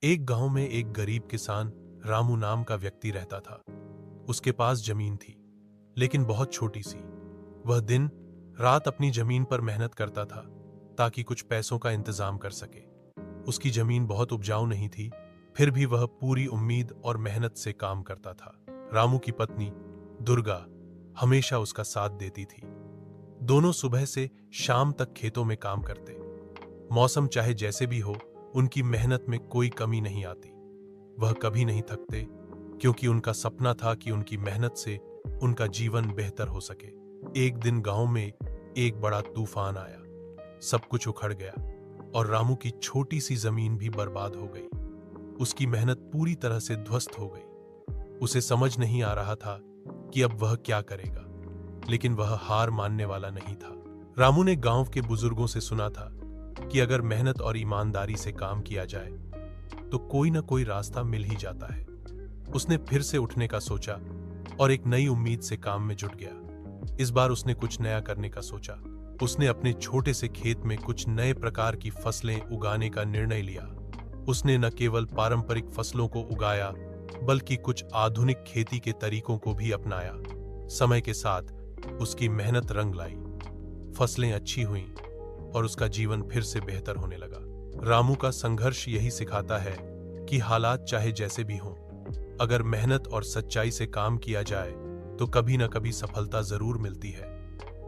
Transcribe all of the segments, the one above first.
एक गांव में एक गरीब किसान रामू नाम का व्यक्ति रहता था। उसके पास जमीन थी, लेकिन बहुत छोटी सी। वह दिन रात अपनी जमीन पर मेहनत करता था ताकि कुछ पैसों का इंतजाम कर सके। उसकी जमीन बहुत उपजाऊ नहीं थी, फिर भी वह पूरी उम्मीद और मेहनत से काम करता था। रामू की पत्नी दुर्गा हमेशा उसका साथ देती थी। दोनों सुबह से शाम तक खेतों में काम करते। मौसम चाहे जैसे भी हो, उनकी मेहनत में कोई कमी नहीं आती। वह कभी नहीं थकते, क्योंकि उनका सपना था कि उनकी मेहनत से उनका जीवन बेहतर हो सके। एक दिन गांव में एक बड़ा तूफान आया। सब कुछ उखड़ गया और रामू की छोटी सी जमीन भी बर्बाद हो गई। उसकी मेहनत पूरी तरह से ध्वस्त हो गई। उसे समझ नहीं आ रहा था कि अब वह क्या करेगा, लेकिन वह हार मानने वाला नहीं था। रामू ने गांव के बुजुर्गों से सुना था कि अगर मेहनत और ईमानदारी से काम किया जाए तो कोई ना कोई रास्ता मिल ही जाता है। उसने फिर से उठने का सोचा और एक नई उम्मीद से काम में जुट गया। इस बार उसने कुछ नया करने का सोचा। उसने अपने छोटे से खेत में कुछ नए प्रकार की फसलें उगाने का निर्णय लिया। उसने न केवल पारंपरिक फसलों को उगाया, बल्कि कुछ आधुनिक खेती के तरीकों को भी अपनाया। समय के साथ उसकी मेहनत रंग लाई, फसलें अच्छी हुईं और उसका जीवन फिर से बेहतर होने लगा। रामू का संघर्ष यही सिखाता है कि हालात चाहे जैसे भी हों, अगर मेहनत और सच्चाई से काम किया जाए तो कभी न कभी सफलता जरूर मिलती है।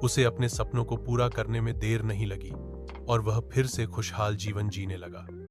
उसे अपने सपनों को पूरा करने में देर नहीं लगी और वह फिर से खुशहाल जीवन जीने लगा।